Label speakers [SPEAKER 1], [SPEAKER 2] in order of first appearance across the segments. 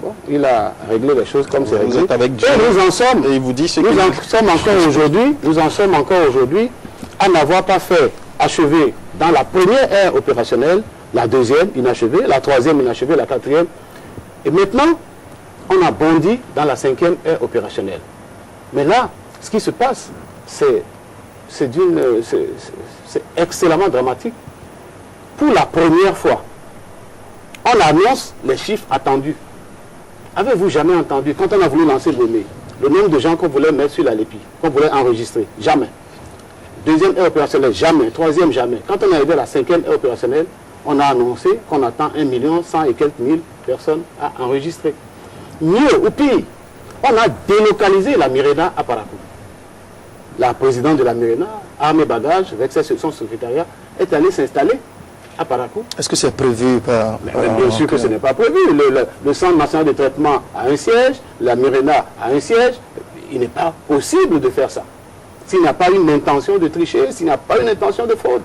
[SPEAKER 1] Bon, il a réglé les choses comme c'est réglé.
[SPEAKER 2] Êtes avec Dieu.
[SPEAKER 1] Et nous en sommes.
[SPEAKER 2] Et il vous dit ce
[SPEAKER 1] nous en sommes encore aujourd'hui à n'avoir pas fait achever dans la première ère opérationnelle, la deuxième inachevée, la troisième inachevée, la quatrième. Et maintenant, on a bondi dans la cinquième ère opérationnelle. Mais là, ce qui se passe, c'est excellemment dramatique. Pour la première fois, on annonce les chiffres attendus. Avez-vous jamais entendu, quand on a voulu lancer le nombre de gens qu'on voulait mettre sur la LEPI, qu'on voulait enregistrer? Jamais. Deuxième ère opérationnelle, jamais. Troisième, jamais. Quand on est arrivé à la cinquième ère opérationnelle, on a annoncé qu'on attend 1 100 000 et quelques personnes à enregistrer. Mieux ou pire, on a délocalisé la Mirena à Parakou. La présidente de la Mirena, armée bagage, avec son secrétariat, est allée s'installer à Parakou.
[SPEAKER 2] Est-ce que c'est prévu par...
[SPEAKER 1] Bien sûr que ce n'est pas prévu. Le Centre national de traitement a un siège, la Mirena a un siège. Il n'est pas possible de faire ça. S'il n'y a pas une intention de tricher, s'il n'y a pas une intention de fraude.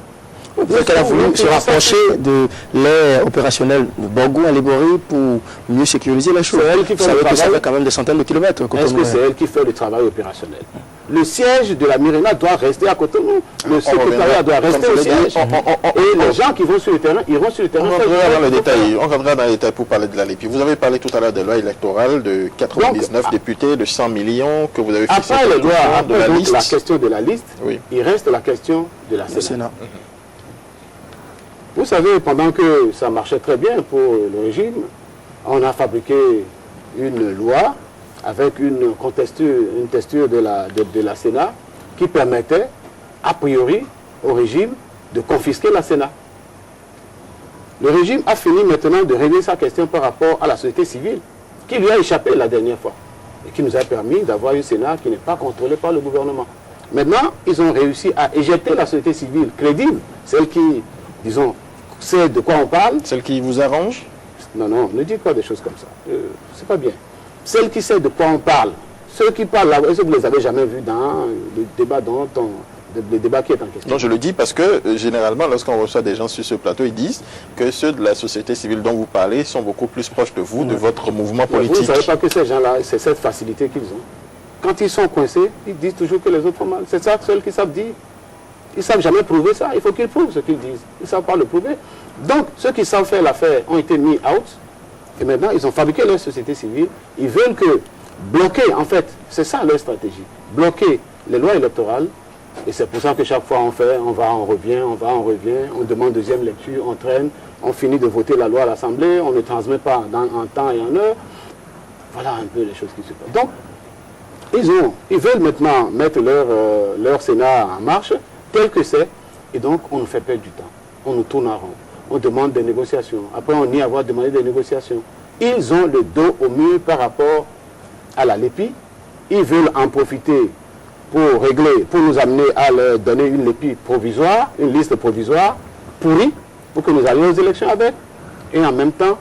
[SPEAKER 2] Vous qu'elle a voulu se rapprocher de l'aire opérationnelle de Borgou à Libori pour mieux sécuriser la chose.
[SPEAKER 1] C'est elle qui fait le travail.
[SPEAKER 2] Ça fait quand même des centaines de kilomètres.
[SPEAKER 1] Est-ce que c'est elle qui fait le travail opérationnel? Le siège de la Mirena doit rester à Cotonou. Le secrétariat doit rester au siège. Et les gens qui vont sur le terrain, iront sur le terrain.
[SPEAKER 2] On rentrera dans les détails pour parler de la LEPI. Vous avez parlé tout à l'heure des lois électorales de 99 députés, de 100 millions que vous avez fixé
[SPEAKER 1] après les lois,
[SPEAKER 2] de la liste.
[SPEAKER 1] La question de la liste, oui. Il reste la question de la Sénat. Vous savez, pendant que ça marchait très bien pour le régime, on a fabriqué une loi avec une texture de la Sénat qui permettait, a priori, au régime de confisquer la Sénat. Le régime a fini maintenant de régler sa question par rapport à la société civile, qui lui a échappé la dernière fois, et qui nous a permis d'avoir une Sénat qui n'est pas contrôlée par le gouvernement. Maintenant, ils ont réussi à éjecter la société civile crédible, celle qui, disons, sait de quoi on parle.
[SPEAKER 2] Celle qui vous arrange?
[SPEAKER 1] Non, non, ne dites pas des choses comme ça. C'est pas bien. Celle qui sait de quoi on parle. Ceux qui parlent là, est-ce que vous les avez jamais vus dans le débat le débat qui est en question?
[SPEAKER 2] Non, je le dis parce que généralement, lorsqu'on reçoit des gens sur ce plateau, ils disent que ceux de la société civile dont vous parlez sont beaucoup plus proches de vous, de votre mouvement politique.
[SPEAKER 1] Vous ne savez pas que ces gens-là, c'est cette facilité qu'ils ont. Quand ils sont coincés, ils disent toujours que les autres font mal. C'est ça seuls qui savent dire. Ils ne savent jamais prouver ça. Il faut qu'ils prouvent ce qu'ils disent. Ils ne savent pas le prouver. Donc, ceux qui savent faire l'affaire ont été mis out. Et maintenant, ils ont fabriqué leur société civile. Ils veulent que bloquer, en fait, c'est ça leur stratégie. Bloquer les lois électorales. Et c'est pour ça que chaque fois on fait, on va, on revient, on demande deuxième lecture, on traîne, on finit de voter la loi à l'Assemblée, on ne transmet pas en temps et en heure. Voilà un peu les choses qui se passent. Donc, ils veulent maintenant mettre leur Sénat en marche, tel que c'est, et donc on nous fait perdre du temps. On nous tourne en rond. On demande des négociations. Après, on nie avoir demandé des négociations. Ils ont le dos au mur par rapport à la LEPI. Ils veulent en profiter pour régler, pour nous amener à leur donner une LEPI provisoire, une liste provisoire, pourrie, pour que nous allions aux élections avec. Et en même temps,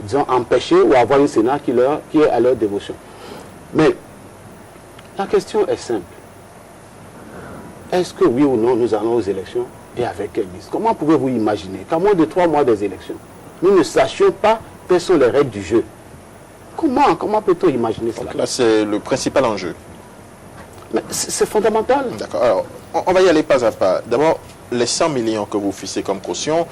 [SPEAKER 1] disons, empêcher ou avoir un Sénat qui est à leur dévotion. Mais la question est simple. Est-ce que oui ou non, nous allons aux élections et avec quelle liste? Comment pouvez-vous imaginer qu'à moins de 3 mois des élections, nous ne sachions pas quelles sont les règles du jeu? Comment peut-on imaginer cela?
[SPEAKER 2] Donc là, c'est le principal enjeu.
[SPEAKER 1] Mais c'est fondamental.
[SPEAKER 2] D'accord. Alors, on va y aller pas à pas. D'abord, les 100 millions que vous fixez comme caution,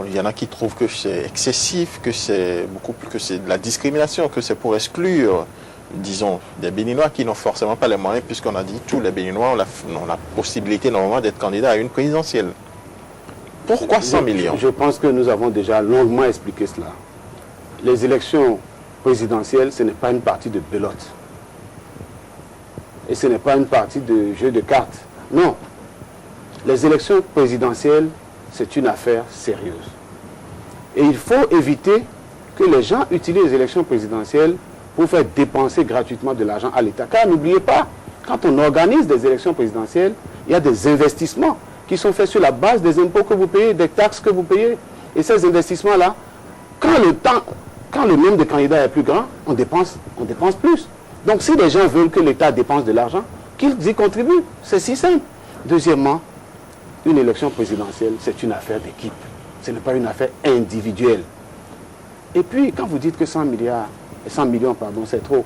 [SPEAKER 2] il y en a qui trouvent que c'est excessif, que c'est beaucoup plus, que c'est de la discrimination, que c'est pour exclure, disons, des Béninois qui n'ont forcément pas les moyens, puisqu'on a dit tous les Béninois ont la possibilité normalement d'être candidats à une présidentielle. Pourquoi 100 millions?
[SPEAKER 1] Je pense que nous avons déjà longuement expliqué cela. Les élections présidentielles, ce n'est pas une partie de belote. Et ce n'est pas une partie de jeu de cartes. Non. Les élections présidentielles, c'est une affaire sérieuse. Et il faut éviter que les gens utilisent les élections présidentielles pour faire dépenser gratuitement de l'argent à l'État. Car n'oubliez pas, quand on organise des élections présidentielles, il y a des investissements qui sont faits sur la base des impôts que vous payez, des taxes que vous payez. Et ces investissements-là, quand le nombre de candidats est plus grand, on dépense plus. Donc si les gens veulent que l'État dépense de l'argent, qu'ils y contribuent. C'est si simple. Deuxièmement, une élection présidentielle, c'est une affaire d'équipe. Ce n'est pas une affaire individuelle. Et puis, quand vous dites que 100 millions, c'est trop,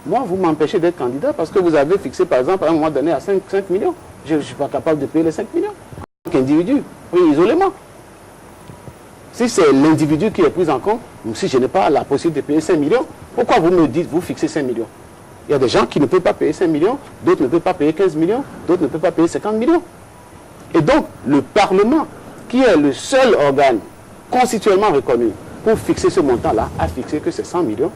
[SPEAKER 1] moi, vous m'empêchez d'être candidat parce que vous avez fixé, par exemple, à un moment donné, à 5 millions. Je ne suis pas capable de payer les 5 millions. Donc, individu, oui, isolément. Si c'est l'individu qui est pris en compte, ou si je n'ai pas la possibilité de payer 5 millions, pourquoi vous me dites, vous fixez 5 millions? Il y a des gens qui ne peuvent pas payer 5 millions, d'autres ne peuvent pas payer 15 millions, d'autres ne peuvent pas payer 50 millions. Et donc, le Parlement, qui est le seul organe constitutionnellement reconnu pour fixer ce montant-là, a fixé que c'est 100 millions.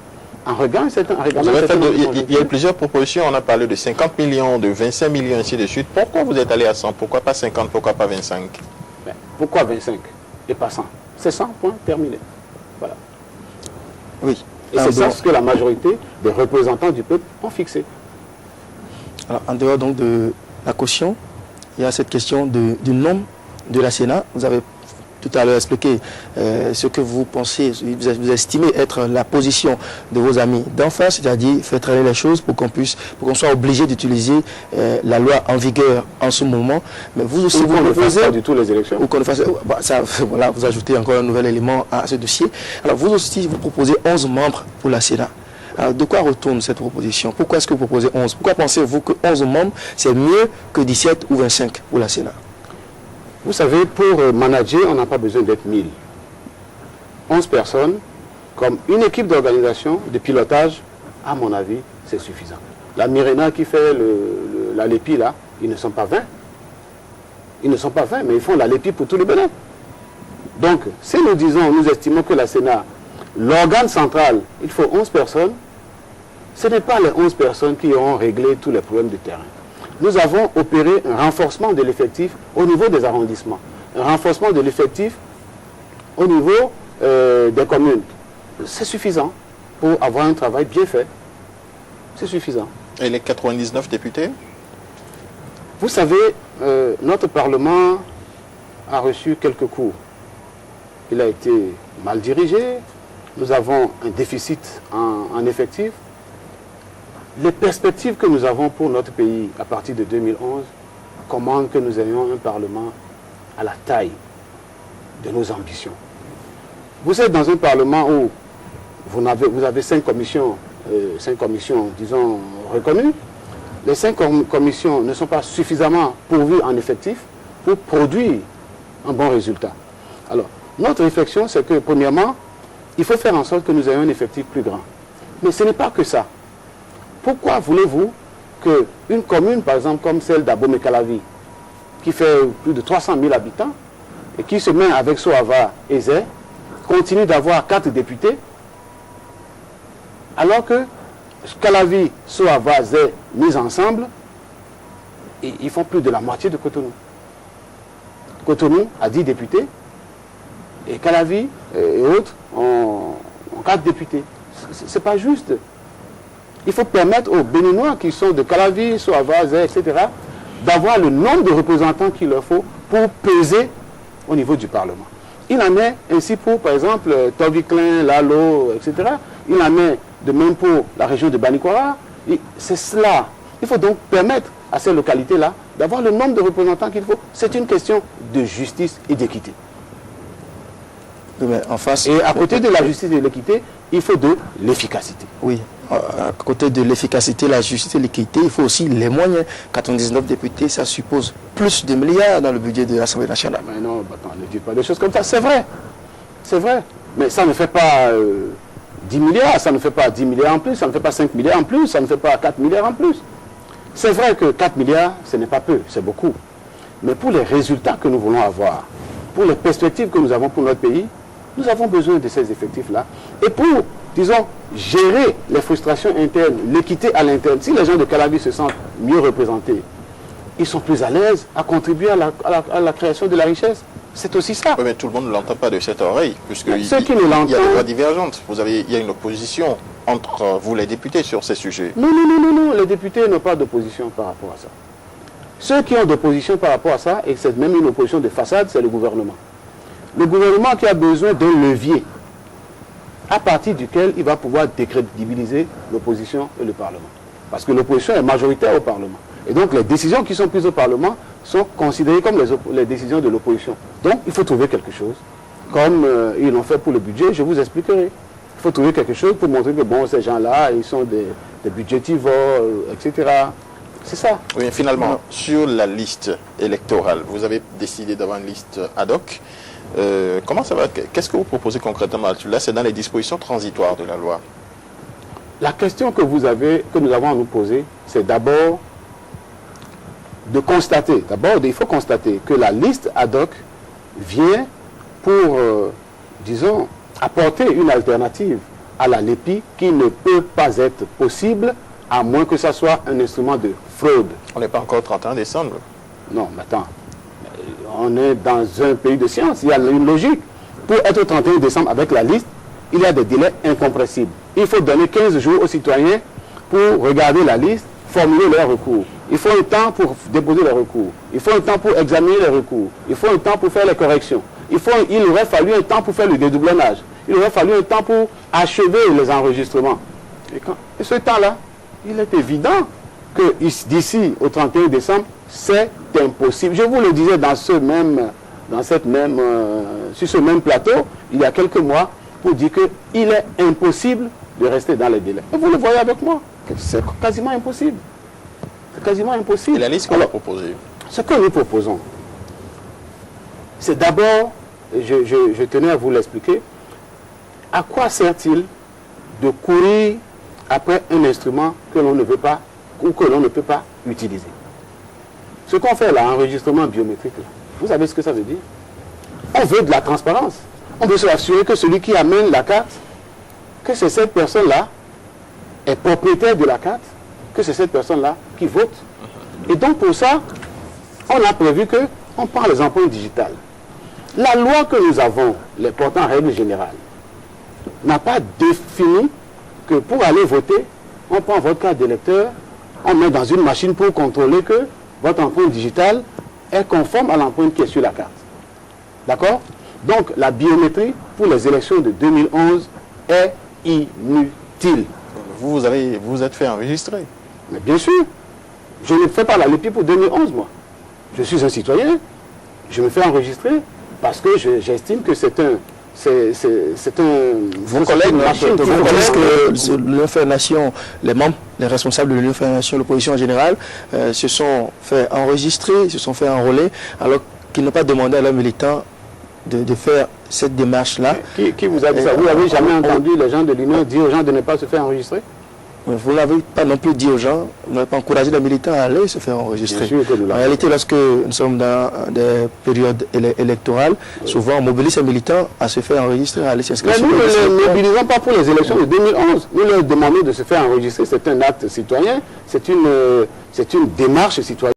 [SPEAKER 2] Il y a eu plusieurs propositions, on a parlé de 50 millions, de 25 millions, ainsi de suite. Pourquoi vous êtes allé à 100? Pourquoi pas 50? Pourquoi pas 25?
[SPEAKER 1] Pourquoi 25 et pas 100? C'est 100, point, terminé. Voilà.
[SPEAKER 3] Oui.
[SPEAKER 1] Et c'est ça ce que la majorité des représentants du peuple ont fixé.
[SPEAKER 3] Alors, en dehors donc de la caution, il y a cette question du nombre de la Sénat. Vous avez tout à l'heure expliqué ce que vous pensez, vous estimez être la position de vos amis d'en face, c'est-à-dire faire traîner les choses pour qu'on soit obligé d'utiliser la loi en vigueur en ce moment. Mais vous aussi, vous
[SPEAKER 1] ne fassiez pas du tout les élections.
[SPEAKER 3] Ou qu'on ne fasse, voilà, vous ajoutez encore un nouvel élément à ce dossier. Alors vous aussi, vous proposez 11 membres pour la Sénat. Alors, de quoi retourne cette proposition? Pourquoi est-ce que vous proposez 11? Pourquoi pensez-vous que 11 membres, c'est mieux que 17 ou 25 pour la Sénat?
[SPEAKER 1] Vous savez, pour manager, on n'a pas besoin d'être 1000. 11 personnes, comme une équipe d'organisation, de pilotage, à mon avis, c'est suffisant. La Mirena qui fait la LEPI, là, ils ne sont pas 20. Ils ne sont pas 20, mais ils font la LEPI pour tout le Bénin. Donc, si nous estimons que la Sénat, l'organe central, il faut 11 personnes, ce n'est pas les 11 personnes qui auront réglé tous les problèmes du terrain. Nous avons opéré un renforcement de l'effectif au niveau des arrondissements, un renforcement de l'effectif au niveau des communes. C'est suffisant pour avoir un travail bien fait. C'est suffisant.
[SPEAKER 2] Et les 99 députés?
[SPEAKER 1] Vous savez, notre Parlement a reçu quelques coups. Il a été mal dirigé. Nous avons un déficit en effectif. Les perspectives que nous avons pour notre pays à partir de 2011 commandent que nous ayons un Parlement à la taille de nos ambitions. Vous êtes dans un Parlement où vous avez 5 commissions, disons, reconnues. Les 5 commissions ne sont pas suffisamment pourvues en effectif pour produire un bon résultat. Alors, notre réflexion, c'est que, premièrement, il faut faire en sorte que nous ayons un effectif plus grand. Mais ce n'est pas que ça. Pourquoi voulez-vous qu'une commune, par exemple, comme celle d'Abomey-Calavi, qui fait plus de 300 000 habitants, et qui se met avec Sohava et Zé, continue d'avoir 4 députés, alors que Calavi, Sohava, Zé, mis ensemble, ils font plus de la moitié de Cotonou. Cotonou a 10 députés, et Calavi et autres ont 4 députés. Ce n'est pas juste. Il faut permettre aux Béninois qui sont de Calavi, Sohava, Zé, etc., d'avoir le nombre de représentants qu'il leur faut pour peser au niveau du Parlement. Il en est ainsi pour, par exemple, Toviclin, Lalo, etc. Il en est de même pour la région de Banikwara. C'est cela. Il faut donc permettre à ces localités-là d'avoir le nombre de représentants qu'il faut. C'est une question de justice et d'équité. Et à côté de la justice et de l'équité, il faut de l'efficacité.
[SPEAKER 3] Oui, à côté de l'efficacité, la justice et l'équité, il faut aussi les moyens. 99 députés, ça suppose plus de milliards dans le budget de l'Assemblée nationale.
[SPEAKER 1] Mais non, ne dites pas des choses comme ça. C'est vrai. C'est vrai. Mais ça ne fait pas 10 milliards, ça ne fait pas 10 milliards en plus, ça ne fait pas 5 milliards en plus, ça ne fait pas 4 milliards en plus. C'est vrai que 4 milliards, ce n'est pas peu, c'est beaucoup. Mais pour les résultats que nous voulons avoir, pour les perspectives que nous avons pour notre pays, nous avons besoin de ces effectifs-là. Et pour, disons, gérer les frustrations internes, l'équité à l'interne, si les gens de Calavi se sentent mieux représentés, ils sont plus à l'aise à contribuer à la création de la richesse. C'est aussi ça.
[SPEAKER 2] Oui, mais tout le monde ne l'entend pas de cette oreille, puisqu'il y a
[SPEAKER 1] des
[SPEAKER 2] voix divergentes. Il y a une opposition entre vous, les députés, sur ces sujets.
[SPEAKER 1] Non, les députés n'ont pas d'opposition par rapport à ça. Ceux qui ont d'opposition par rapport à ça, et c'est même une opposition de façade, c'est le gouvernement. Le gouvernement qui a besoin d'un levier à partir duquel il va pouvoir décrédibiliser l'opposition et le Parlement. Parce que l'opposition est majoritaire au Parlement. Et donc les décisions qui sont prises au Parlement sont considérées comme les décisions de l'opposition. Donc il faut trouver quelque chose comme ils l'ont fait pour le budget, je vous expliquerai. Il faut trouver quelque chose pour montrer que bon, ces gens-là, ils sont des budgétivores, etc. C'est ça.
[SPEAKER 2] Oui, finalement, sur la liste électorale, vous avez décidé d'avoir une liste ad hoc. Comment ça va? Qu'est-ce que vous proposez concrètement? Là, c'est dans les dispositions transitoires de la loi.
[SPEAKER 1] La question que nous avons à nous poser, c'est d'abord de constater. D'abord, il faut constater que la liste ad hoc vient pour, disons, apporter une alternative à la LEPI qui ne peut pas être possible à moins que ça soit un instrument de fraude.
[SPEAKER 2] On n'est pas encore 31 décembre.
[SPEAKER 1] Non, mais attends. On est dans un pays de science. Il y a une logique. Pour être au 31 décembre avec la liste, il y a des délais incompressibles. Il faut donner 15 jours aux citoyens pour regarder la liste, formuler leurs recours. Il faut un temps pour déposer les recours. Il faut un temps pour examiner les recours. Il faut un temps pour faire les corrections. Il aurait fallu un temps pour faire le dédoublonnage. Il aurait fallu un temps pour achever les enregistrements. Et ce temps-là, il est évident que d'ici au 31 décembre, c'est impossible. Je vous le disais sur ce même plateau, il y a quelques mois, pour dire qu'il est impossible de rester dans les délais. Et vous le voyez avec moi, c'est quasiment impossible. C'est quasiment impossible.
[SPEAKER 2] Et la liste qu'on a proposée?
[SPEAKER 1] Ce que nous proposons, c'est d'abord, je tenais à vous l'expliquer, à quoi sert-il de courir après un instrument que l'on ne veut pas ou que l'on ne peut pas utiliser? Ce qu'on fait là, enregistrement biométrique, là, vous savez ce que ça veut dire? On veut de la transparence. On veut s'assurer que celui qui amène la carte, que c'est cette personne-là est propriétaire de la carte, que c'est cette personne-là qui vote. Et donc pour ça, on a prévu qu'on prend les empreintes digitales. La loi que nous avons, les portant en règle générale, n'a pas défini que pour aller voter, on prend votre carte d'électeur, on met dans une machine pour contrôler que votre empreinte digitale est conforme à l'empreinte qui est sur la carte. D'accord? Donc la biométrie pour les élections de 2011 est inutile.
[SPEAKER 2] Vous vous êtes fait enregistrer.
[SPEAKER 1] Mais bien sûr, je ne fais pas la LEPI pour 2011, moi. Je suis un citoyen, je me fais enregistrer parce que j'estime que c'est un...
[SPEAKER 3] Vos collègues disent que l'Union Faire Nation, les membres, les responsables de l'Union Faire Nation, l'opposition en général, se sont fait enregistrer, se sont fait enrôler, alors qu'ils n'ont pas demandé à leurs militants de faire cette démarche-là.
[SPEAKER 1] Qui vous a dit ça? Vous n'avez jamais entendu les gens de l'Union dire aux gens de ne pas se faire enregistrer?
[SPEAKER 3] Vous n'avez pas non plus dit aux gens, vous n'avez pas encouragé les militants à aller se faire enregistrer.
[SPEAKER 1] Bien sûr que nous l'avons.
[SPEAKER 3] En réalité, lorsque nous sommes dans des périodes électorales, souvent on mobilise les militants à se faire enregistrer, à aller s'inscrire.
[SPEAKER 1] Mais nous ne les mobilisons pas pour les élections de 2011. Nous leur demandons de se faire enregistrer. C'est un acte citoyen, c'est une démarche citoyenne.